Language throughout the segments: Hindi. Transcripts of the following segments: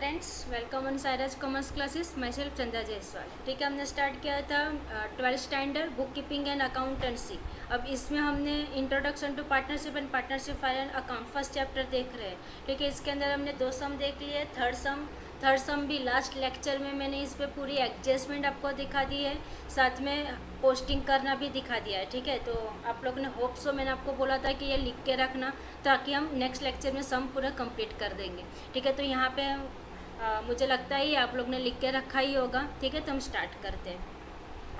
Friends, welcome on Cyrus commerce classes. Myself Chanda Jaiswal. ठीक है, हमने स्टार्ट किया था 12th standard bookkeeping and accountancy. अब इसमें हमने introduction to partnership and partnership file and account first chapter देख रहे हैं। ठीक है, इसके अंदर हमने 2 सम देख लिए। थर्ड सम भी लास्ट लेक्चर में मैंने इस पर पूरी एडजस्टमेंट आपको दिखा दी है, साथ में पोस्टिंग करना भी दिखा दिया है। ठीक है, तो आप लोगों ने होप सो मैंने आपको बोला था कि ये लिख के रखना ताकि हम नेक्स्ट लेक्चर में सम पूरा कंप्लीट कर देंगे। ठीक है, तो यहाँ पे मुझे लगता है आप लोग ने लिख के रखा ही होगा। ठीक है, तो हम स्टार्ट करते हैं।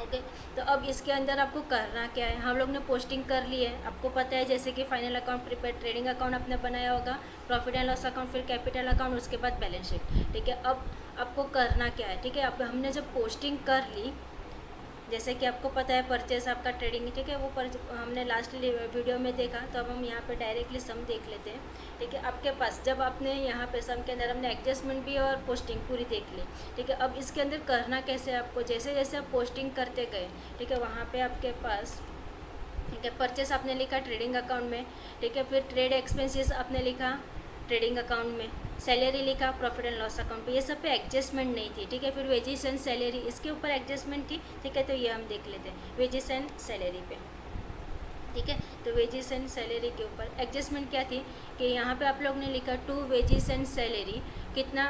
ओके, तो अब इसके अंदर आपको करना क्या है। हम लोग ने पोस्टिंग कर ली है, आपको पता है, जैसे कि final account prepare, trading account आपने बनाया होगा, प्रॉफिट एंड लॉस अकाउंट, फिर कैपिटल अकाउंट, उसके बाद बैलेंस शीट। ठीक है, अब आपको करना क्या है। ठीक है, अब हमने जब पोस्टिंग कर ली, जैसे कि आपको पता है परचेस आपका ट्रेडिंग, ठीक है, वो हमने लास्ट वीडियो में देखा। तो अब हम यहाँ पे डायरेक्टली सम देख लेते हैं। ठीक है, आपके पास जब आपने यहाँ पे सम के अंदर हमने एडजस्टमेंट भी और पोस्टिंग पूरी देख ली। ठीक है, अब इसके अंदर करना कैसे आपको, जैसे जैसे आप पोस्टिंग करते गए, ठीक है, वहाँ पर आपके पास, ठीक है, परचेस आपने लिखा ट्रेडिंग अकाउंट में। ठीक है, फिर ट्रेड एक्सपेंसेस आपने लिखा ट्रेडिंग अकाउंट में, सैलरी लिखा प्रॉफिट एंड लॉस अकाउंट पे। ये सब पे एडजस्टमेंट नहीं थी। ठीक है, फिर वेजेस एंड सैलरी, इसके ऊपर एडजस्टमेंट थी। ठीक है, तो ये हम देख लेते हैं वेजेस एंड सैलरी पे। ठीक है, तो वेजेस एंड सैलरी के ऊपर एडजस्टमेंट क्या थी कि यहाँ पे आप लोग ने लिखा टू वेजेस एंड सैलरी कितना,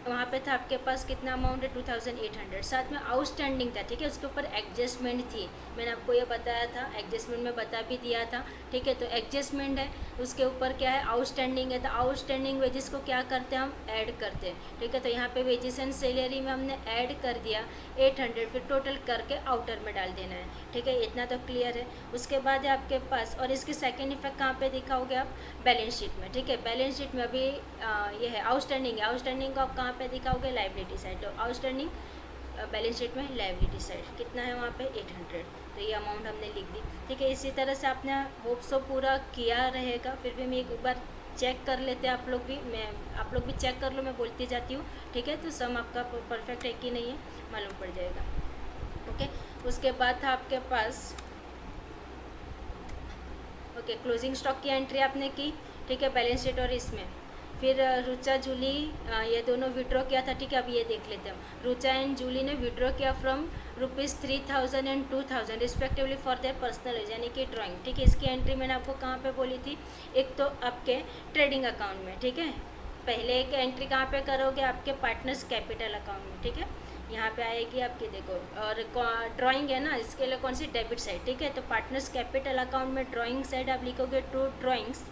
वहाँ पे था आपके पास कितना अमाउंट है 2800, साथ में आउटस्टैंडिंग था। ठीक है, उसके ऊपर एडजस्टमेंट थी, मैंने आपको ये बताया था, एडजस्टमेंट में बता भी दिया था। ठीक है, तो एडजस्टमेंट है, उसके ऊपर क्या है, आउटस्टैंडिंग है। तो आउटस्टैंडिंग वेजेस को क्या करते हैं, हम ऐड करते हैं। ठीक है, तो यहाँ पे वेजेस एंड सैलरी में हमने ऐड कर दिया 800, फिर टोटल करके आउटर में डाल देना है। ठीक है, इतना तो क्लियर है। उसके बाद है आपके पास, और इसकी सेकेंड इफेक्ट कहाँ पे दिखाओगे आप, बैलेंस शीट में। ठीक है, बैलेंस शीट में अभी ये है आउटस्टैंडिंग है, आउटस्टैंडिंग को आप कहाँ पे दिखाओगे, लाइबिलिटी साइड। तो आउटस्टैंडिंग बैलेंस शीट में लाइबिलिटी साइड कितना है, वहाँ पे 800। तो ये अमाउंट हमने लिख दी। ठीक है, इसी तरह से आपने होप सो पूरा किया रहेगा। फिर भी मैं एक बार चेक कर लेते हैं, आप लोग भी चेक कर लो, मैं बोलती जाती हूँ। ठीक है, तो सम आपका परफेक्ट है कि नहीं है मालूम पड़ जाएगा। ओके, उसके बाद था आपके पास, ओके, क्लोजिंग स्टॉक की एंट्री आपने की। ठीक है, बैलेंस शीट और इसमें फिर रुचा जूली ये दोनों विड्रॉ किया था। ठीक है, अब ये देख लेते हैं हम। रुचा एंड जूली ने विड्रॉ किया from ₹3000 and 2000 respectively for their personal use, यानी कि ड्राइंग। ठीक है, इसकी एंट्री मैंने आपको कहाँ पे बोली थी, एक तो आपके ट्रेडिंग अकाउंट में। ठीक है, पहले एक एंट्री कहाँ पे करोगे, आपके पार्टनर्स कैपिटल अकाउंट में। ठीक है, यहाँ पे आएगी आपकी, देखो, और ड्राइंग है ना, इसके लिए कौन सी, डेबिट साइड। ठीक है, तो पार्टनर्स कैपिटल अकाउंट में ड्राइंग साइड आप लिखोगे टू ड्राइंग्स,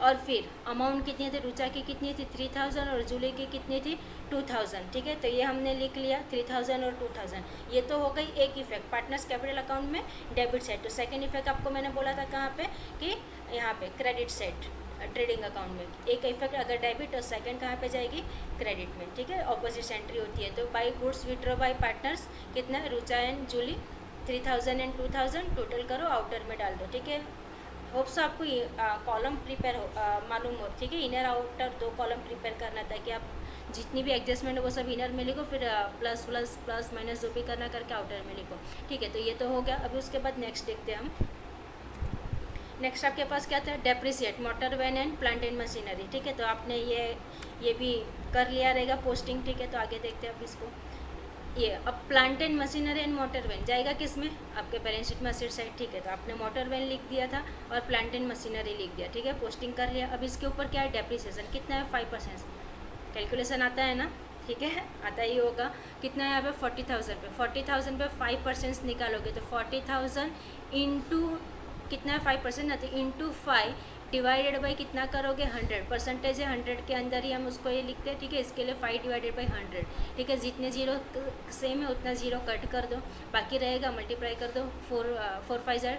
और फिर अमाउंट कितनी थी, रुचा की कितनी थी 3000 और जूली की कितनी थी 2000। ठीक है, तो ये हमने लिख लिया 3000 और 2000। ये तो हो गई एक इफेक्ट पार्टनर्स कैपिटल अकाउंट में डेबिट साइड। तो सेकंड इफेक्ट आपको मैंने बोला था कहाँ पे, कि यहाँ पे क्रेडिट साइड ट्रेडिंग अकाउंट में एक इफेक्ट अगर डेबिट, और सेकंड कहाँ पे जाएगी, क्रेडिट में। ठीक है, ऑपोजिट एंट्री होती है। तो by goods withdraw by partners कितना, Rucha and Julie 3000 and 2000, total करो आउटर में डाल दो। ठीक है, होप्स आपको ये कॉलम प्रिपेयर हो, मालूम हो। ठीक है, इनर आउटर 2 कॉलम प्रिपेयर करना, ताकि आप जितनी भी एडजस्टमेंट है वो सब इनर में लिखो, फिर प्लस प्लस प्लस माइनस जो भी करना करके आउटर में लिखो। ठीक है, तो ये तो हो गया। अभी उसके बाद नेक्स्ट देखते हैं हम। नेक्स्ट आपके पास क्या था, depreciate motor van and plant and machinery. ठीक है, तो आपने ये भी कर लिया रहेगा पोस्टिंग। ठीक है, तो आगे देखते हैं अब इसको। ये अब plant and machinery and motor van जाएगा किस में, आपके बैलेंस शीट में असेट साइड। ठीक है, तो आपने मोटर वैन लिख दिया था और प्लांट एंड मशीनरी लिख दिया। ठीक है, पोस्टिंग कर लिया। अब इसके ऊपर क्या है, डेप्रिसिएशन कितना है, 5%। कैलकुलेशन आता है ना, ठीक है, आता ही होगा। कितना है यहाँ पे, 40,000 पे, 40,000 पे 5% निकालोगे तो 40,000 इंटू कितना है, 5% ना, तो इंटू 5 डिवाइडेड बाई कितना करोगे, 100। परसेंटेज है 100 के अंदर ही हम उसको ये लिखते हैं। ठीक है, इसके लिए 5 डिवाइडेड बाई 100। ठीक है, जितने जीरो सेम है उतना जीरो कट कर दो, बाकी रहेगा मल्टीप्लाई कर दो, 4 5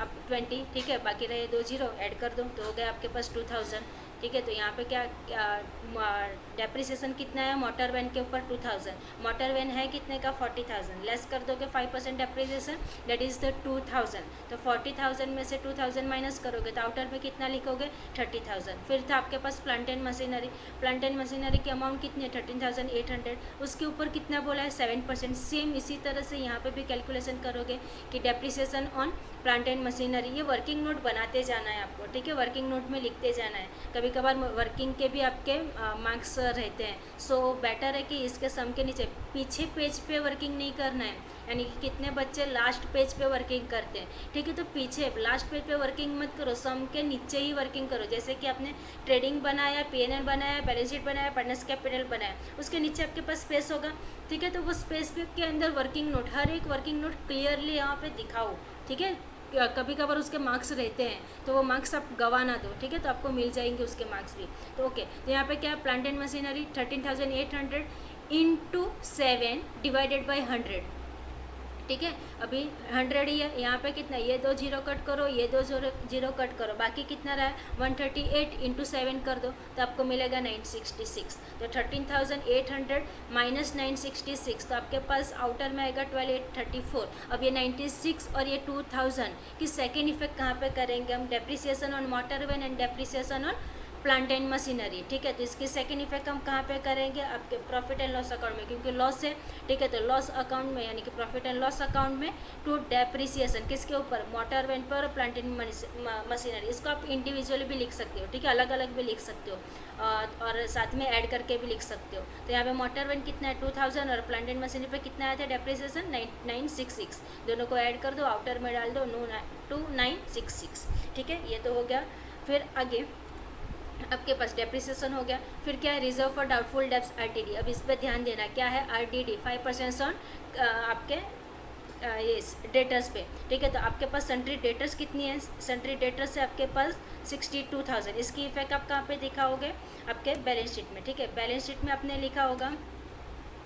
अब 20। ठीक है, बाकी रहे 2 जीरो ऐड कर दो, तो हो गया आपके पास 2000। ठीक है, तो यहाँ पे क्या डेप्रिसिएशन कितना है, मोटर वैन के ऊपर 2000, मोटर वैन है कितने का, 40,000, लेस कर दोगे 5% डेप्रिसिएशन, दैट इज़ द 2000। तो 40,000 में से 2000 माइनस करोगे तो आउटर में कितना लिखोगे, 30,000। फिर था आपके पास plant and machinery, plant and machinery की अमाउंट कितनी है, 13,800, उसके ऊपर कितना बोला है, 7%। सेम इसी तरह से यहाँ पे भी कैलकुलेशन करोगे कि depreciation on plant and machinery, ये वर्किंग नोट बनाते जाना है आपको। ठीक है, वर्किंग नोट में लिखते जाना है, कभी कभी कभार वर्किंग के भी आपके मार्क्स रहते हैं। सो बेटर है कि इसके सम के नीचे पीछे पेज पे वर्किंग नहीं करना है, यानी कि कितने बच्चे लास्ट पेज पे वर्किंग करते हैं, ठीक है। तो पीछे लास्ट पेज पे वर्किंग मत करो, सम के नीचे ही वर्किंग करो। जैसे कि आपने ट्रेडिंग बनाया, पीएनएल बनाया, बैलेंस शीट बनाया, पार्टनर्स कैपिटल बनाया, उसके नीचे आपके पास स्पेस होगा, ठीक है। तो वो स्पेस के अंदर वर्किंग नोट, हर एक वर्किंग नोट क्लियरली यहाँ पे दिखाओ, ठीक है। कभी कभार उसके मार्क्स रहते हैं तो वो मार्क्स आप गवा ना दो, ठीक है, तो आपको मिल जाएंगे उसके मार्क्स भी। तो ओके, तो यहाँ पे क्या है, plant and machinery 13,800 into 7 divided by 100, ठीक है। अभी 100 ही है, यहाँ पे कितना, ये 2 जीरो कट करो, ये 2 जीरो कट करो, बाकी कितना रहा है 138 इंटू 7 कर दो तो आपको मिलेगा 966। तो 13,800 माइनस 966, तो आपके पास आउटर में आएगा 12,834। अब ये 96 और ये 2000 की सेकेंड इफेक्ट कहाँ पे करेंगे हम, depreciation on motor when and depreciation on plant and machinery, ठीक है। तो इसकी सेकंड इफेक्ट हम कहाँ पे करेंगे, आपके प्रॉफिट एंड लॉस अकाउंट में, क्योंकि लॉस है, ठीक है। तो लॉस अकाउंट में यानी कि प्रॉफिट एंड लॉस अकाउंट में टू डेप्रिसिएशन किसके ऊपर, मोटर वैन पर और प्लांट एंड मशीनरी। इसको आप इंडिविजुअली भी लिख सकते हो, ठीक है, अलग अलग भी लिख सकते हो और साथ में ऐड करके भी लिख सकते हो। तो यहाँ पे मोटर वैन कितना है 2000 और प्लांट एंड मशीनरी पे कितना आया था डेप्रिसिएशन 966, दोनों को ऐड कर दो, आउटर में डाल दो 2966, ठीक है। ये तो हो गया। फिर आगे आपके पास डेप्रिसिएशन हो गया। फिर क्या है, reserve for doubtful debts RDD. अब इस पर ध्यान देना, क्या है आरडीडी, 5% ऑन आपके ये डेटर्स पे, ठीक है। तो आपके पास सेंट्री डेटर्स कितनी है, सेंट्री डेटर्स है आपके पास 62,000। इसकी इफेक्ट आप कहाँ पे दिखाओगे, आपके बैलेंस शीट में, ठीक है। बैलेंस शीट में आपने लिखा होगा,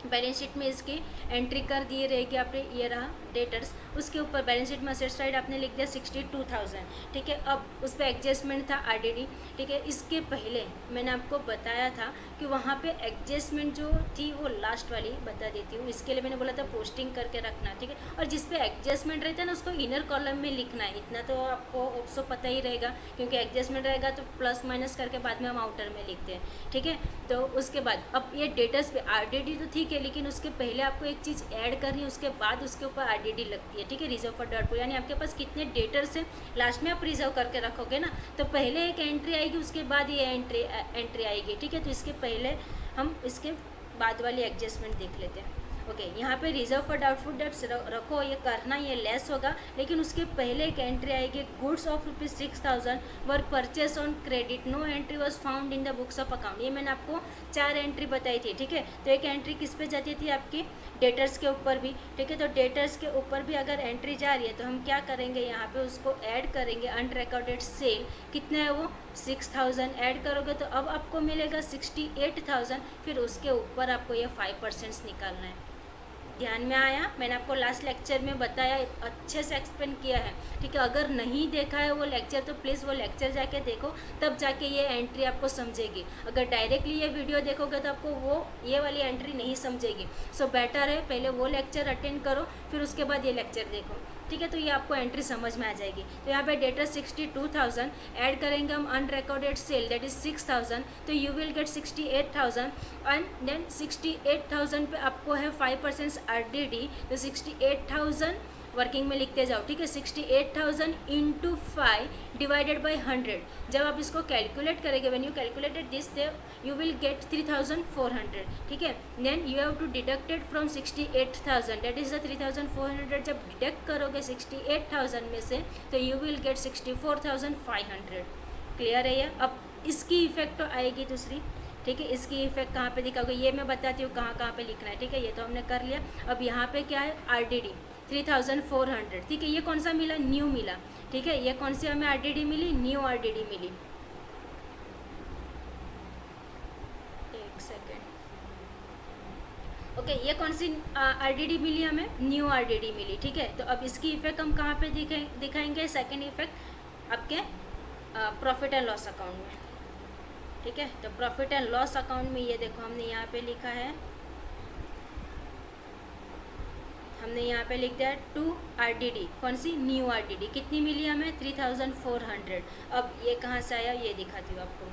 बैलेंस शीट में इसकी एंट्री कर दी रहेगी आपने, ये रहा डेटर्स, उसके ऊपर बैलेंस शीट में असेट साइड आपने लिख दिया 62,000, ठीक है। अब उस पर एडजस्टमेंट था आरडीडी, ठीक है। इसके पहले मैंने आपको बताया था कि वहाँ पे एडजस्टमेंट जो थी वो लास्ट वाली बता देती हूँ, इसके लिए मैंने बोला था पोस्टिंग करके रखना, ठीक है। और जिस पे एडजस्टमेंट रहता है ना उसको इनर कॉलम में लिखना है, इतना तो आपको ऑप्सो पता ही रहेगा, क्योंकि एडजस्टमेंट रहेगा तो प्लस माइनस करके बाद में हम आउटर में लिखते हैं, ठीक है। तो उसके बाद अब ये डेटर्स पे आरडीडी तो ठीक है, लेकिन उसके पहले आपको एक चीज़ ऐड करनी है, उसके बाद उसके ऊपर आरडीडी लगती है, ठीक है। रिजर्व फॉर डाउटफुल, यानी आपके पास कितने डेटर्स हैं, लास्ट में आप रिजर्व करके रखोगे ना, तो पहले एक एंट्री आएगी, उसके बाद ये एंट्री आएगी, ठीक है। तो इसके पहले हम इसके बाद वाली एडजस्टमेंट देख लेते हैं। ओके, यहाँ पे रिजर्व फॉर डाउटफुल डेब्ट्स रखो, ये करना, ये लेस होगा, लेकिन उसके पहले एक एंट्री आएगी, goods of ₹6,000 were purchase on credit, no entry was found in the books of account. ये मैंने आपको 4 एंट्री बताई थी, ठीक है। तो एक एंट्री किस पे जाती थी, आपकी डेटर्स के ऊपर भी, ठीक है। तो डेटर्स के ऊपर भी अगर एंट्री जा रही है तो हम क्या करेंगे, यहाँ पे उसको ऐड करेंगे, अनरिकॉर्डेड सेल कितना है वो 6,000 ऐड करोगे तो अब आपको मिलेगा 68,000। फिर उसके ऊपर आपको ये 5% निकालना है। ध्यान में आया, मैंने आपको लास्ट लेक्चर में बताया, अच्छे से एक्सप्लेन किया है, ठीक है। अगर नहीं देखा है वो लेक्चर तो प्लीज़ वो लेक्चर जाके देखो, तब जाके ये एंट्री आपको समझेगी। अगर डायरेक्टली ये वीडियो देखोगे तो आपको वो ये वाली एंट्री नहीं समझेगी। सो बेटर है पहले वो लेक्चर अटेंड करो, फिर उसके बाद ये लेक्चर देखो, ठीक है। तो ये आपको एंट्री समझ में आ जाएगी। तो यहाँ पे डेटर 62,000 ऐड करेंगे हम अनरिकॉर्डेड सेल दैट इज 6,000, तो you will get 68,000 and then 68,000 पे आपको है 5% आरडीडी, तो 68,000 वर्किंग में लिखते जाओ, ठीक है। 68,000 इंटू 5 डिवाइडेड बाई 100। जब आप इसको कैलकुलेट करेंगे, when you calculated this they you will get 3,400, ठीक है। Then you have to deducted from 68,000 that is the 3,400। जब डिडक्ट करोगे 68,000 में से तो यू विल गेट 64,500। क्लियर है ये। अब इसकी इफेक्ट तो आएगी दूसरी, ठीक है। इसकी इफेक्ट कहाँ पे दिखाओगे ये मैं बताती हूँ, कहाँ पे लिखना है, ठीक है। ये तो हमने कर लिया। अब यहाँ पे क्या है, आरडीडी 3,400, ठीक है। ये कौन सा मिला, न्यू मिला, ठीक है। ये कौन सी हमें आरडीडी मिली, न्यू आरडीडी मिली। एक सेकेंड, ओके, ये कौन सी आरडीडी मिली हमें, न्यू आरडीडी मिली, ठीक है। तो अब इसकी इफेक्ट हम कहाँ पे दिखाएंगे, सेकेंड इफेक्ट आपके प्रॉफिट एंड लॉस अकाउंट में, ठीक है। तो प्रॉफिट एंड लॉस अकाउंट में ये देखो हमने यहाँ पे लिखा है, हमने यहाँ पे लिख दिया 2 आरडीडी, कौन सी, न्यू आरडीडी। कितनी मिली हमें, 3,400। अब ये कहाँ से आया ये दिखाती हूँ आपको।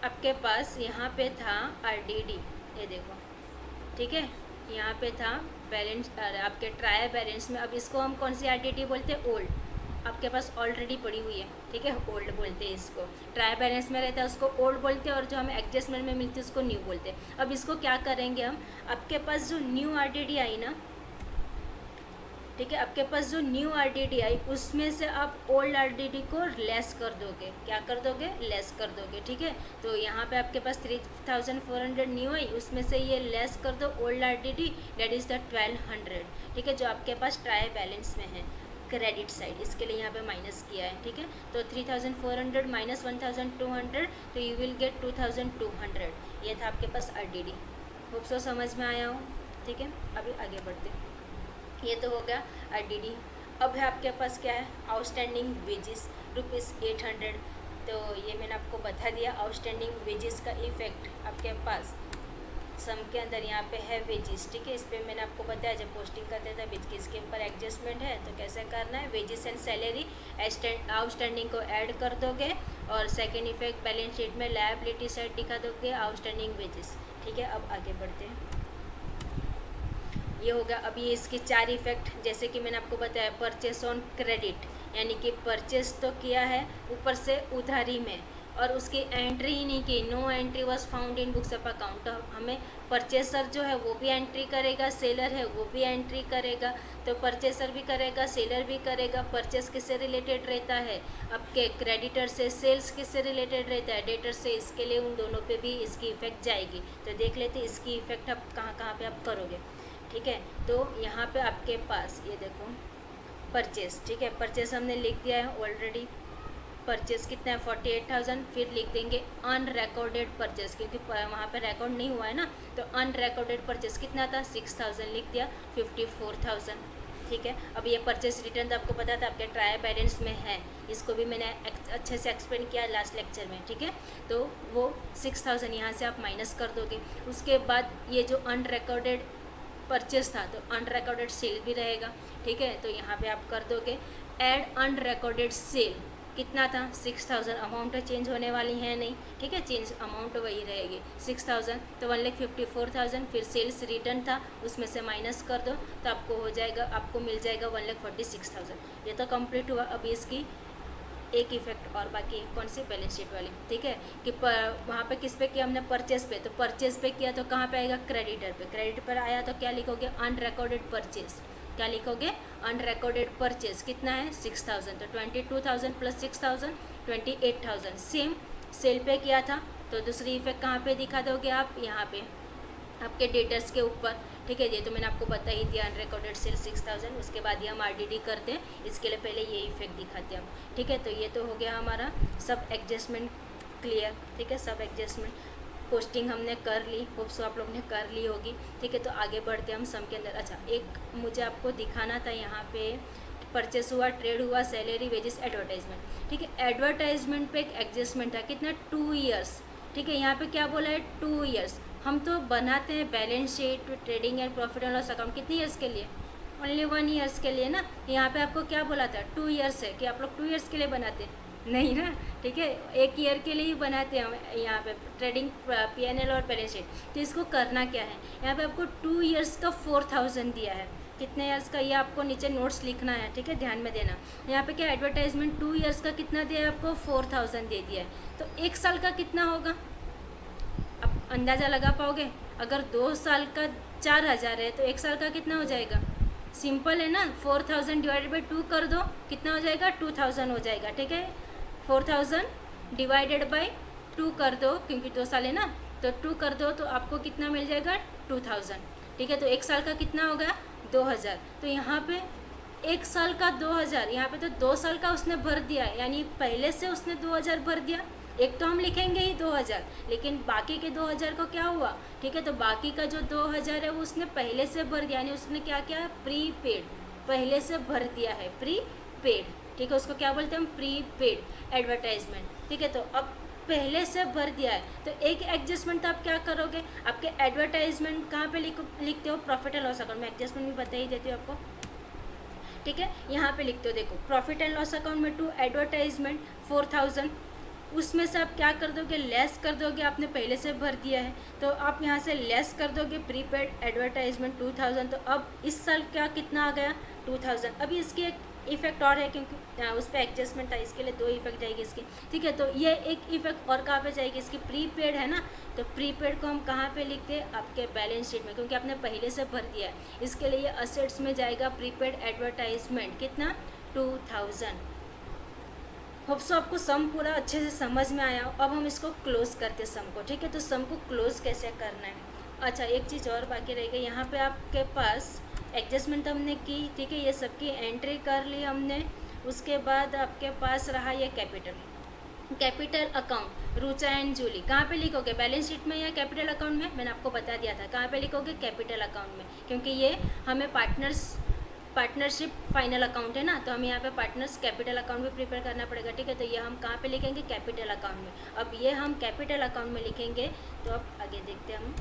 आपके पास यहाँ पे था आरडीडी, ये देखो, ठीक है। यहाँ पे था बैलेंस आपके ट्रायल बैलेंस में। अब इसको हम कौन सी आरडीडी बोलते हैं, ओल्ड। आपके पास ऑलरेडी पड़ी हुई है, ठीक है, ओल्ड बोलते हैं इसको। ट्राई बैलेंस में रहता है उसको ओल्ड बोलते हैं, और जो हमें एडजस्टमेंट में मिलती है उसको न्यू बोलते हैं। अब इसको क्या करेंगे हम, आपके पास जो न्यू आरडीडी आई ना, ठीक है, आपके पास जो न्यू आरडीडी आई उसमें से आप ओल्ड आरडीडी को लेस कर दोगे। क्या कर दोगे, लेस कर दोगे, ठीक है। तो यहाँ पे आपके पास 3400 न्यू आई, उसमें से ये लेस कर दो old RDD, that is the 1200, ठीक है, जो आपके पास ट्राई बैलेंस में है क्रेडिट साइड, इसके लिए यहाँ पे माइनस किया है, ठीक है। तो 3400 माइनस 1200, तो यू विल गेट 2200। ये था आपके पास आरडीडी। होप सो समझ में आया हो, ठीक है। अभी आगे बढ़ते हैं। ये तो हो गया आरडीडी। अब है आपके पास क्या है, आउटस्टैंडिंग वेजेस ₹800। तो ये मैंने आपको बता दिया आउटस्टैंडिंग वेजेस का इफेक्ट आपके पास सम के अंदर यहाँ पे है वेजेस, ठीक है। इस पर मैंने आपको बताया जब पोस्टिंग करते थे वेज किसके ऊपर एडजस्टमेंट है, तो कैसे करना है, वेजेस एंड सैलरी आउटस्टैंडिंग को ऐड कर दोगे, और सेकेंड इफेक्ट बैलेंस शीट में लायबिलिटी साइड दिखा दोगे आउटस्टैंडिंग वेजेस, ठीक है। अब आगे बढ़ते हैं। ये हो गया। अभी इसके 4 इफेक्ट, जैसे कि मैंने आपको बताया परचेस ऑन क्रेडिट, यानी कि परचेस तो किया है ऊपर से उधारी में, और उसकी एंट्री ही नहीं की, no entry was found in books of account. तो हमें परचेसर जो है वो भी एंट्री करेगा, सेलर है वो भी एंट्री करेगा। तो परचेसर भी करेगा, सेलर भी करेगा। परचेस किससे रिलेटेड रहता है, आपके क्रेडिटर से। सेल्स किससे रिलेटेड रहता है, डेटर से। इसके लिए उन दोनों पे भी इसकी इफेक्ट जाएगी। तो देख लेते इसकी इफेक्ट आप कहाँ पे आप करोगे, ठीक है। तो यहाँ पे आपके पास ये देखो परचेस, ठीक है, परचेस हमने लिख दिया है ऑलरेडी। परचेस कितना है 48,000, फिर लिख देंगे अनरिकॉर्डेड परचेस, क्योंकि वहाँ पे रिकॉर्ड नहीं हुआ है ना। तो अनरिकॉर्डेड परचेस कितना था 6,000 लिख दिया, 54,000, ठीक है। अब ये परचेस रिटर्न तो आपको पता था आपके ट्रायल बैलेंस में है, इसको भी मैंने अच्छे से एक्सप्लेन किया लास्ट लेक्चर में, ठीक है। तो वो 6,000 यहाँ से आप माइनस कर दोगे। उसके बाद ये जो अनरिकॉर्डेड परचेस था, तो अनरिकॉर्डेड सेल भी रहेगा, ठीक है। तो यहाँ पे आप कर दोगे ऐड अनरिकॉर्डेड सेल, कितना था 6,000, अमाउंट चेंज होने वाली है नहीं, ठीक है, चेंज अमाउंट वही रहेगी 6,000। तो 1,54,000, फिर सेल्स रिटर्न था उसमें से माइनस कर दो, तो आपको हो जाएगा, आपको मिल जाएगा 1,46,000। ये तो कंप्लीट हुआ। अभी इसकी एक इफेक्ट और बाकी, कौन सी, बैलेंस शीट वाली, ठीक है। कि वहाँ पे किस पे किया हमने, परचेस पे। तो परचेस पे किया तो कहाँ पे आएगा, क्रेडिटर पे। क्रेडिट पर आया तो क्या लिखोगे, अनरिकॉर्डेड परचेस। क्या लिखोगे, अनरिकॉर्डेड परचेस। कितना है 6,000, तो 22,000 प्लस 6,000 28,000। सेम सेल पे किया था, तो दूसरी इफेक्ट कहाँ पे दिखा दोगे आप, यहाँ पे आपके डेटर्स के ऊपर, ठीक है। ये तो मैंने आपको बता ही दिया, अनरिकॉर्डेड सेल 6,000। उसके बाद ये हम आरडीडी करते हैं, इसके लिए पहले ये इफेक्ट दिखाते हैं हम, ठीक है। तो ये तो हो गया हमारा सब एडजस्टमेंट क्लियर, ठीक है। सब एडजस्टमेंट पोस्टिंग हमने कर ली, होप सो आप लोग ने कर ली होगी, ठीक है। तो आगे बढ़ते हैं हम सम के अंदर। अच्छा, एक मुझे आपको दिखाना था यहाँ पे, परचेस हुआ, ट्रेड हुआ, सैलरी, वेजेस, एडवर्टाइजमेंट, ठीक है। एडवर्टाइजमेंट पे एक एडजस्टमेंट था, कितना 2 ईयर्स, ठीक है। यहाँ पे क्या बोला है 2 ईयर्स। हम तो बनाते हैं balance sheet, trading and profit and loss account कितने ईयर्स के लिए, ओनली 1 ईयर्स के लिए ना। यहाँ पे आपको क्या बोला था 2 ईयर्स है, कि आप लोग 2 ईयर्स के लिए बनाते हैं नहीं ना, ठीक है, 1 ईयर के लिए ही बनाते हैं हम यहाँ पे ट्रेडिंग, पीएनएल और बैलेंस शीट। तो इसको करना क्या है, यहाँ पे आपको 2 ईयर्स का 4,000 दिया है। कितने ईयर्स का, ये आपको नीचे नोट्स लिखना है, ठीक है, ध्यान में देना। यहाँ पे क्या एडवर्टाइजमेंट 2 ईयर्स का कितना दिया है आपको, 4,000 दे दिया है। तो 1 साल का कितना होगा, आप अंदाज़ा लगा पाओगे। अगर 2 साल का 4,000 है तो 1 साल का कितना हो जाएगा, सिंपल है ना, 4,000 डिवाइडेड बाई 2 कर दो, कितना हो जाएगा 2,000 हो जाएगा, ठीक है। 4,000 डिवाइडेड बाई 2 कर दो, क्योंकि 2 साल है ना, तो 2 कर दो तो आपको कितना मिल जाएगा 2,000, ठीक है। तो 1 साल का कितना हो गया 2,000। तो यहाँ पे 1 साल का 2,000, यहाँ पे तो 2 साल का उसने भर दिया, यानी पहले से उसने 2,000 भर दिया। एक तो हम लिखेंगे ही 2,000, लेकिन बाकी के 2,000 को क्या हुआ, ठीक है। तो बाकी का जो 2,000 है वो उसने पहले से भर दिया, यानी उसने क्या किया, प्री पेड, पहले से भर दिया है, प्री पेड, ठीक है। उसको क्या बोलते हैं हम, प्री पेड एडवर्टाइजमेंट, ठीक है। तो अब पहले से भर दिया है, तो एक एडजस्टमेंट आप क्या करोगे, आपके एडवर्टाइजमेंट कहाँ पे लिखते हो, प्रॉफिट एंड लॉस अकाउंट में। एडजस्टमेंट भी बता ही देती हूँ आपको, ठीक है। यहाँ पे लिखते हो, देखो प्रॉफिट एंड लॉस अकाउंट में 2 एडवर्टाइजमेंट 4,000, उसमें से आप क्या कर दोगे, लेस कर दोगे, आपने पहले से भर दिया है, तो आप यहाँ से लेस कर दोगे प्रीपेड एडवर्टाइजमेंट 2,000। तो अब इस साल क्या कितना आ गया 2,000। अभी इसकी एक इफेक्ट और है क्योंकि उस पर एडजस्टमेंट था, इसके लिए 2 इफेक्ट जाएगी इसकी, ठीक है। तो ये एक इफेक्ट और कहाँ पे जाएगी इसकी, प्रीपेड है ना, तो प्रीपेड को हम कहाँ पे लिखते हैं, आपके बैलेंस शीट में, क्योंकि आपने पहले से भर दिया है। इसके लिए असेट्स में जाएगा प्रीपेड एडवर्टाइजमेंट, कितना, 2000। होप सो आपको सम पूरा अच्छे से समझ में आया। अब हम इसको क्लोज करते सम को, ठीक है। तो सम को क्लोज कैसे करना है, अच्छा एक चीज़ और बाकी रह गई, यहाँ पे आपके पास एडजस्टमेंट हमने की, ठीक है, ये सबकी एंट्री कर ली हमने। उसके बाद आपके पास रहा ये capital account, Rucha and Julie, कहाँ पे लिखोगे, बैलेंस शीट में या कैपिटल अकाउंट में, मैंने आपको बता दिया था कहाँ पे लिखोगे, कैपिटल अकाउंट में, क्योंकि ये हमें पार्टनरशिप फाइनल अकाउंट है ना, तो हमें यहाँ पे पार्टनर्स कैपिटल अकाउंट भी प्रिपेयर करना पड़ेगा, ठीक है। तो ये हम कहाँ पे लिखेंगे, कैपिटल अकाउंट में। अब ये हम कैपिटल अकाउंट में लिखेंगे, तो अब आगे देखते हैं हम।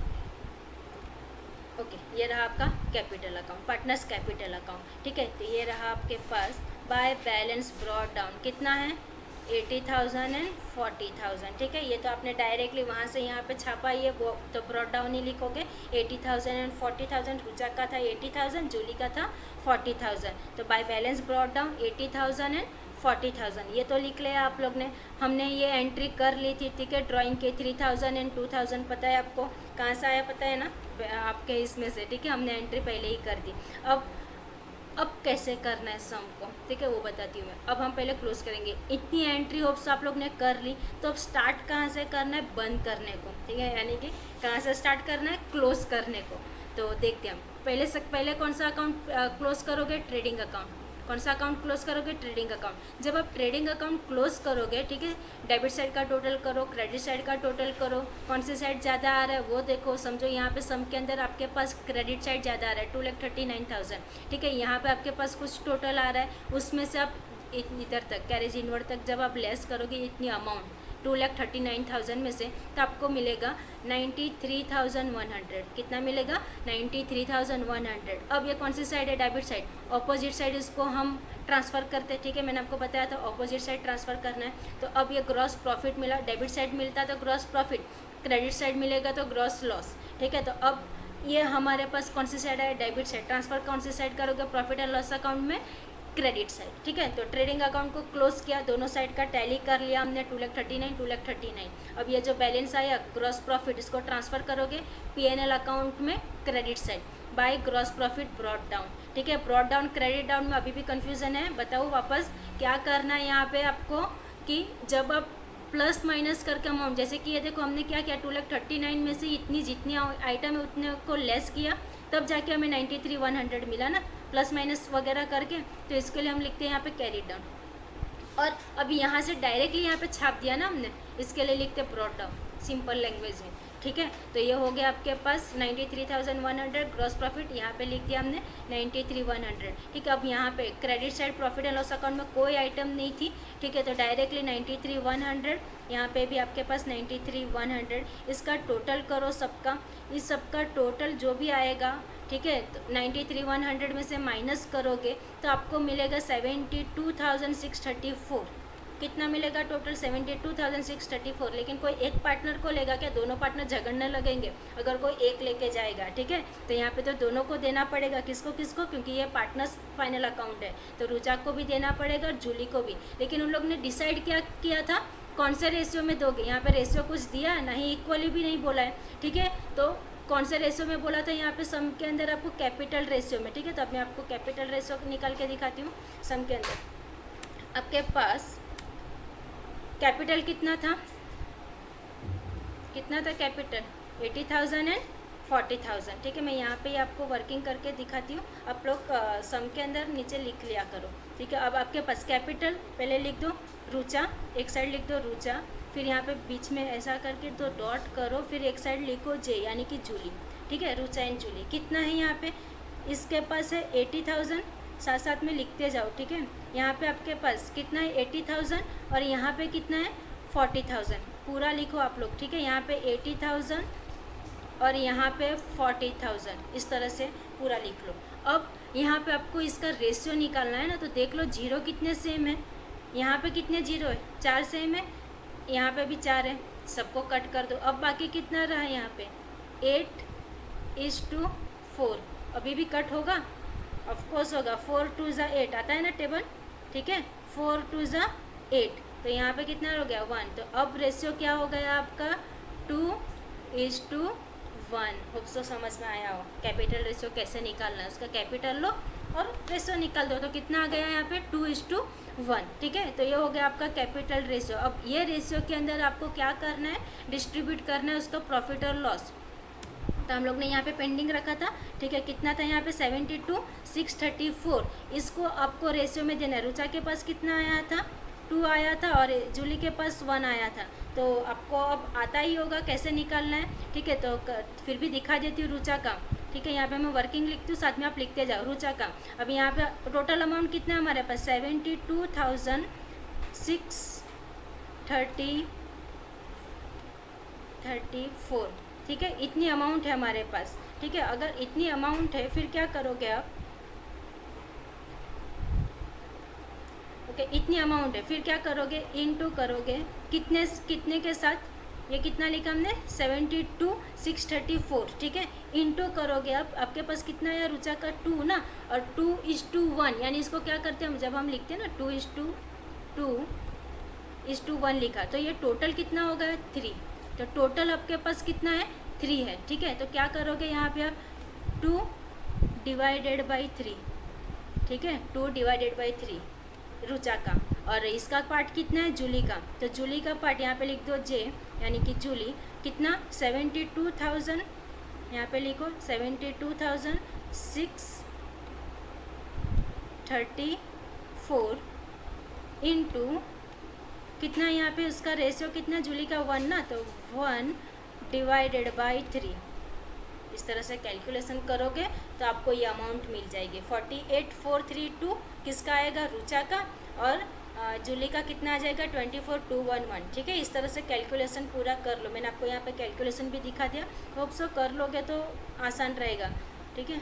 ओके, ये रहा आपका capital account, partners capital account, ठीक है। तो ये रहा आपके पास बाय बैलेंस ब्रॉट डाउन, कितना है, 80,000 एंड 40,000, ठीक है। ये तो आपने डायरेक्टली वहाँ से यहाँ पे छापा, ये वो तो ब्रॉट डाउन ही लिखोगे, 80,000 एंड 40,000, रुचा का था 80,000, जूली का था 40,000, तो by balance brought down 80,000 and 40,000, ये तो लिख लिया आप लोग ने। हमने ये एंट्री कर ली थी, ठीक है, ड्राइंग के 3,000 एंड 2,000, पता है आपको कहाँ से आया, पता है ना, आपके इसमें से, ठीक है, हमने एंट्री पहले ही कर दी। अब कैसे करना है सम को, ठीक है, वो बताती हूँ मैं। अब हम पहले क्लोज करेंगे, इतनी एंट्री होप्स आप लोग ने कर ली, तो अब स्टार्ट कहाँ से करना है, बंद करने को, ठीक है, यानी कि कहाँ से स्टार्ट करना है, क्लोज करने को। तो देखते हैं हम, पहले कौन सा अकाउंट क्लोज करोगे, ट्रेडिंग अकाउंट। कौन सा अकाउंट क्लोज करोगे, ट्रेडिंग अकाउंट। जब आप ट्रेडिंग अकाउंट क्लोज करोगे, ठीक है, डेबिट साइड का टोटल करो, क्रेडिट साइड का टोटल करो, कौन सी साइड ज़्यादा आ रहा है वो देखो। समझो यहाँ पे सम के अंदर आपके पास क्रेडिट साइड ज़्यादा आ रहा है, 2,39,000, ठीक है। यहाँ पे आपके पास कुछ टोटल आ रहा है, उसमें से आप इधर तक कैरेज इनवर्ड तक जब आप लेस करोगे इतनी अमाउंट 2,39,000 में से, तो आपको मिलेगा 93,100, कितना मिलेगा, 93,100। अब ये कौन सी साइड है, डेबिट साइड, ऑपोजिट साइड इसको हम ट्रांसफ़र करते हैं, ठीक है, मैंने आपको बताया था ऑपोजिट साइड ट्रांसफ़र करना है। तो अब ये ग्रॉस प्रॉफिट मिला, डेबिट साइड मिलता तो ग्रॉस प्रॉफिट, क्रेडिट साइड मिलेगा तो ग्रॉस लॉस, ठीक है। तो अब ये हमारे पास कौन सी साइड है, डेबिट साइड, ट्रांसफ़र कौन सी साइड करोगे, प्रॉफिट एंड लॉस अकाउंट में, क्रेडिट साइड, ठीक है। तो ट्रेडिंग अकाउंट को क्लोज किया, दोनों साइड का टैली कर लिया हमने, 2,39,2,39। अब ये जो बैलेंस आया ग्रॉस प्रॉफिट, इसको ट्रांसफ़र करोगे P&L अकाउंट में, credit side, by gross profit brought down, ठीक है। ब्रॉट डाउन क्रेडिट डाउन में अभी भी कन्फ्यूज़न है, बताओ वापस क्या करना है यहाँ पे आपको, कि जब आप प्लस माइनस करके अमाउंट, जैसे कि ये देखो हमने क्या किया, 2,39,000 में से इतनी जितनी आइटम है उतने को लेस किया, तब जाके हमें 93,100 मिला ना, प्लस माइनस वगैरह करके। तो इसके लिए हम लिखते हैं यहाँ पे कैरी डाउन, और अभी यहाँ से डायरेक्टली यहाँ पे छाप दिया ना हमने, इसके लिए लिखते हैं ब्रॉट डाउन, सिंपल लैंग्वेज में, ठीक है। तो ये हो गया आपके पास 93,100 ग्रॉस प्रॉफिट, यहाँ पे लिख दिया हमने 93,100, ठीक है। अब यहाँ पे credit side profit and loss account में कोई आइटम नहीं थी, ठीक है, तो डायरेक्टली 93,100, यहाँ पे भी आपके पास 93,100, इसका टोटल करो सबका, इस सबका टोटल जो भी आएगा, ठीक है, तो 93,100 में से माइनस करोगे तो आपको मिलेगा 72,634, कितना मिलेगा टोटल, 72,634। लेकिन कोई एक पार्टनर को लेगा क्या, दोनों पार्टनर झगड़ने लगेंगे अगर कोई एक लेके जाएगा, ठीक है। तो यहाँ पे तो दोनों को देना पड़ेगा, किसको किसको, क्योंकि ये पार्टनर्स फाइनल अकाउंट है, तो रुचा को भी देना पड़ेगा और जूली को भी। लेकिन उन लोग ने डिसाइड क्या किया था, कौन से रेशियो में दोगे, यहाँ पे रेशियो कुछ दिया है नहीं, इक्वली भी नहीं बोला है, ठीक है। तो कौन से रेशियो में बोला था, यहाँ पे सम के अंदर आपको कैपिटल रेशियो में, ठीक है। तो अब मैं आपको कैपिटल रेशियो निकाल के दिखाती हूँ। सम के अंदर आपके पास कैपिटल कितना था कैपिटल, 80,000 एंड 40,000, ठीक है। मैं यहाँ पे आपको वर्किंग करके दिखाती हूँ, आप लोग सम के अंदर नीचे लिख लिया करो, ठीक है। अब आपके पास कैपिटल पहले लिख दो रुचा, एक साइड लिख दो रुचा, फिर यहाँ पे बीच में ऐसा करके दो डॉट करो, फिर एक साइड लिखो जे यानी कि जूली, ठीक है, रुचा एंड जूली। कितना है यहाँ पे, इसके पास है 80,000, साथ साथ में लिखते जाओ, ठीक है। यहाँ पे आपके पास कितना है 80,000, और यहाँ पे कितना है 40,000, पूरा लिखो आप लोग, ठीक है। यहाँ पे 80,000 और यहाँ पे 40,000, इस तरह से पूरा लिख लो। अब यहाँ पे आपको इसका रेशियो निकालना है ना, तो देख लो जीरो कितने सेम है, यहाँ पे कितने जीरो है, 4 सेम है, यहाँ पे भी 4 है, सबको कट कर दो। अब बाकी कितना रहा यहाँ पे 8:4, अभी भी कट होगा, ऑफकोर्स होगा, 4 2 ज़ा 8 आता है ना टेबल, ठीक है, 4 2 ज़ा 8, तो यहाँ पे कितना हो गया 1, तो अब रेशियो क्या हो गया आपका 2:1। होप सो समझ में आया हो कैपिटल रेशियो कैसे निकालना है, उसका कैपिटल लो और रेशियो निकाल दो, तो कितना आ गया यहाँ पे 2:1, ठीक है। तो ये हो गया आपका कैपिटल रेशियो। अब ये रेशियो के अंदर आपको क्या करना है, डिस्ट्रीब्यूट करना है उसका प्रॉफिट और लॉस। तो हम लोग ने यहाँ पे पेंडिंग रखा था, ठीक है, कितना था यहाँ पे 72 634, इसको आपको रेशियो में देना है। रुचा के पास कितना आया था 2 आया था और जूली के पास 1 आया था, तो आपको अब आता ही होगा कैसे निकालना है, ठीक है। तो फिर भी दिखा देती हूँ रुचा का, ठीक है, यहाँ पे मैं वर्किंग लिखती हूँ, साथ में आप लिखते जाओ रुचा का। अब यहाँ पे टोटल अमाउंट कितना है हमारे पास 72,634, ठीक है, इतनी अमाउंट है हमारे पास, ठीक है। अगर इतनी अमाउंट है फिर क्या करोगे आप, ओके, इतनी अमाउंट है फिर क्या करोगे, इनटू करोगे कितने के साथ, ये कितना लिखा हमने 72,634, ठीक है, इनटू करोगे आप, आपके पास कितना है रुचा का 2 ना, और 2:1, यानी इसको क्या करते हैं हम, जब हम लिखते हैं ना 2:1 लिखा, तो ये टोटल कितना हो गया 3, तो टोटल आपके पास कितना है 3 है, ठीक है। तो क्या करोगे यहाँ पे आप 2/3, ठीक है, 2/3 रुचा का, और इसका पार्ट कितना है जूली का, तो जूली का पार्ट यहाँ पे लिख दो जे, यानी कि जूली कितना 72,000, यहाँ पे लिखो 72,634 इंटू कितना, यहाँ पे उसका रेशियो कितना जूली का 1 ना, तो 1/3, इस तरह से कैलकुलेशन करोगे तो आपको ये अमाउंट मिल जाएगी 48,432, किसका आएगा रुचा का, और जूली का कितना आ जाएगा 24,211, ठीक है। इस तरह से कैलकुलेशन पूरा कर लो, मैंने आपको यहाँ पे कैलकुलेशन भी दिखा दिया, होप सो कर लोगे तो आसान रहेगा, ठीक है।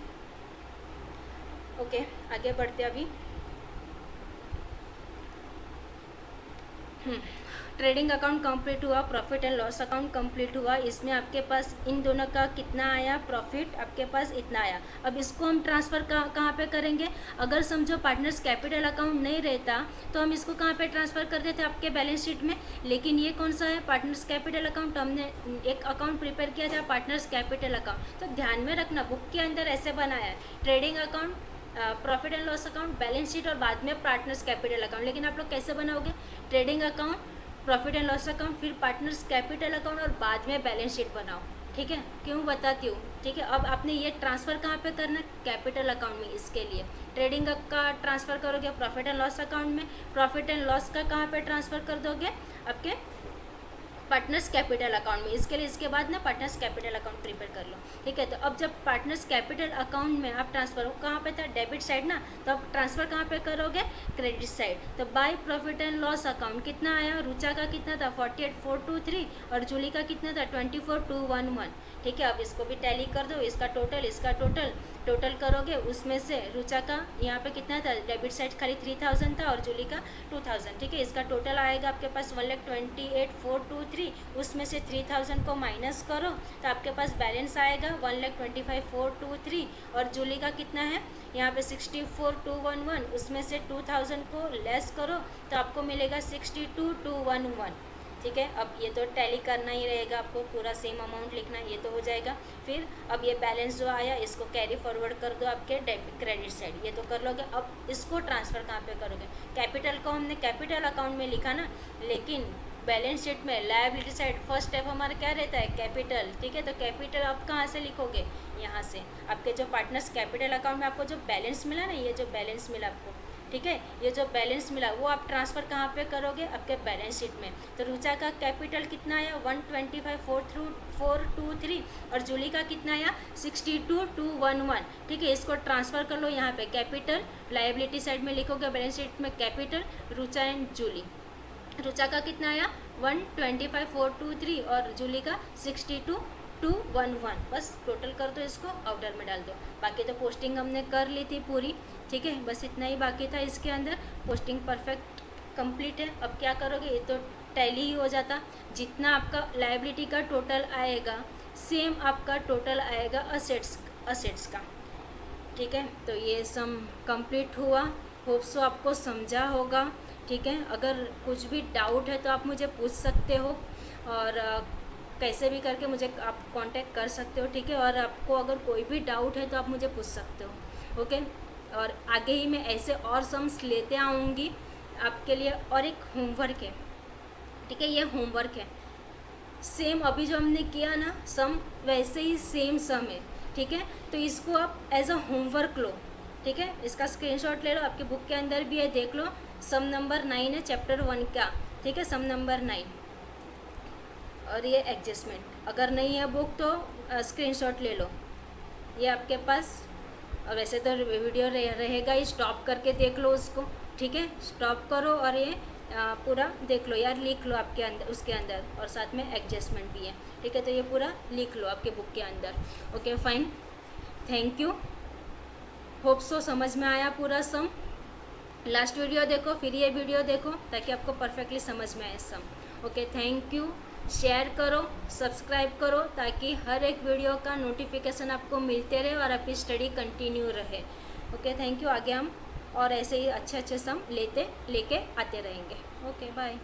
ओके, आगे बढ़ते अभी। ट्रेडिंग अकाउंट कंप्लीट हुआ, profit and loss account complete हुआ, इसमें आपके पास इन दोनों का कितना आया प्रॉफिट, आपके पास इतना आया। अब इसको हम ट्रांसफ़र कहाँ पे करेंगे, अगर समझो पार्टनर्स कैपिटल अकाउंट नहीं रहता तो हम इसको कहाँ पे ट्रांसफ़र कर देते आपके बैलेंस शीट में, लेकिन ये कौन सा है पार्टनर्स कैपिटल अकाउंट, हमने एक अकाउंट प्रिपेयर किया था पार्टनर्स कैपिटल अकाउंट, तो ध्यान में रखना बुक के अंदर ऐसे बनाया है trading account, profit and loss account, balance sheet और बाद में पार्टनर्स कैपिटल अकाउंट। लेकिन आप लोग कैसे बनाओगे, trading account, profit and loss account, फिर पार्टनर्स कैपिटल अकाउंट और बाद में बैलेंस शीट बनाओ, ठीक है। क्यों बताती हूँ, ठीक है। अब आपने ये ट्रांसफ़र कहाँ पे करना है, कैपिटल अकाउंट में, इसके लिए ट्रेडिंग का ट्रांसफ़र करोगे प्रॉफिट एंड लॉस अकाउंट में, प्रॉफिट एंड लॉस का कहाँ पे ट्रांसफ़र कर दोगे आपके पार्टनर्स कैपिटल अकाउंट में, इसके लिए इसके बाद ना पार्टनर्स कैपिटल अकाउंट प्रिपेयर कर लो, ठीक है। तो अब जब पार्टनर्स कैपिटल अकाउंट में आप ट्रांसफ़र कहाँ पे था, डेबिट साइड ना, तो अब ट्रांसफ़र कहाँ पे करोगे, क्रेडिट साइड। तो by profit and loss account कितना आया, रुचा का कितना था 48,423 और जूली का कितना था 24,211, ठीक है। अब इसको भी टैली कर दो, इसका टोटल करोगे, उसमें से रुचा का यहाँ पे कितना था, डेबिट साइड खाली 3,000 था और जूली का 2,000, ठीक है। इसका टोटल आएगा आपके पास 1,28,423, उसमें से 3,000 को माइनस करो तो आपके पास बैलेंस आएगा 1,25,423, और जूली का कितना है यहाँ पे 64,211, उसमें से 2,000 को लेस करो तो आपको मिलेगा 62,211, ठीक है। अब ये तो टैली करना ही रहेगा, आपको पूरा सेम अमाउंट लिखना, ये तो हो जाएगा। फिर अब ये बैलेंस जो आया इसको कैरी फॉरवर्ड कर दो आपके डेबिट क्रेडिट साइड, ये तो कर लोगे। अब इसको ट्रांसफ़र कहाँ पे करोगे, कैपिटल को हमने कैपिटल अकाउंट में लिखा ना, लेकिन बैलेंस शीट में लायबिलिटी साइड फर्स्ट स्टेप हमारा क्या रहता है, कैपिटल, ठीक है। तो कैपिटल आप कहाँ से लिखोगे, यहाँ से आपके जो पार्टनर्स कैपिटल अकाउंट में आपको जो बैलेंस मिला ना, ये जो बैलेंस मिला आपको, ठीक है, ये जो बैलेंस मिला वो आप ट्रांसफ़र कहाँ पे करोगे, आपके बैलेंस शीट में। तो रुचा का कैपिटल कितना आया 125,423 और जूली का कितना आया 62,211, ठीक है। इसको ट्रांसफ़र कर लो यहाँ पे, कैपिटल लायबिलिटी साइड में लिखोगे बैलेंस शीट में कैपिटल रुचा एंड जूली। रुचा का कितना आया 125,423 और जूली का 62,211, बस टोटल कर दो, इसको आउटर में डाल दो। बाकी तो पोस्टिंग हमने कर ली थी पूरी, ठीक है, बस इतना ही बाकी था इसके अंदर, पोस्टिंग परफेक्ट कंप्लीट है। अब क्या करोगे, ये तो टैली ही हो जाता, जितना आपका लायबिलिटी का टोटल आएगा सेम आपका टोटल आएगा असेट्स का, ठीक है। तो ये सम कंप्लीट हुआ, होप सो आपको समझा होगा। ठीक है, अगर कुछ भी डाउट है तो आप मुझे पूछ सकते हो, और कैसे भी करके मुझे आप कांटेक्ट कर सकते हो। ठीक है, और आपको अगर कोई भी डाउट है तो आप मुझे पूछ सकते हो। ओके, और आगे ही मैं ऐसे और सम्स लेते आऊँगी आपके लिए। और एक होमवर्क है, ठीक है, ये होमवर्क है, सेम अभी जो हमने किया ना सम, वैसे ही सेम सम है। ठीक है, तो इसको आप एज अ होमवर्क लो। ठीक है, इसका स्क्रीनशॉट ले लो, आपके बुक के अंदर भी है, देख लो। सम नंबर 9 है चैप्टर 1 का। ठीक है, सम नंबर 9, और ये एडजस्टमेंट। अगर नहीं है बुक तो स्क्रीनशॉट ले लो, ये आपके पास। और वैसे तो वीडियो रहेगा ही, स्टॉप करके देख लो उसको। ठीक है, स्टॉप करो और ये पूरा देख लो यार, लिख लो आपके अंदर, उसके अंदर, और साथ में एडजस्टमेंट भी है। ठीक है, तो ये पूरा लिख लो आपके बुक के अंदर। Okay fine, thank you, hope so समझ में आया पूरा सम। लास्ट वीडियो देखो, फिर ये वीडियो देखो, ताकि आपको परफेक्टली समझ में आए सम। ओके, थैंक यू, शेयर करो, सब्सक्राइब करो, ताकि हर एक वीडियो का नोटिफिकेशन आपको मिलते रहे और आपकी स्टडी कंटिन्यू रहे। ओके, थैंक यू, आगे हम और ऐसे ही अच्छे अच्छे सम लेके आते रहेंगे। Okay, bye.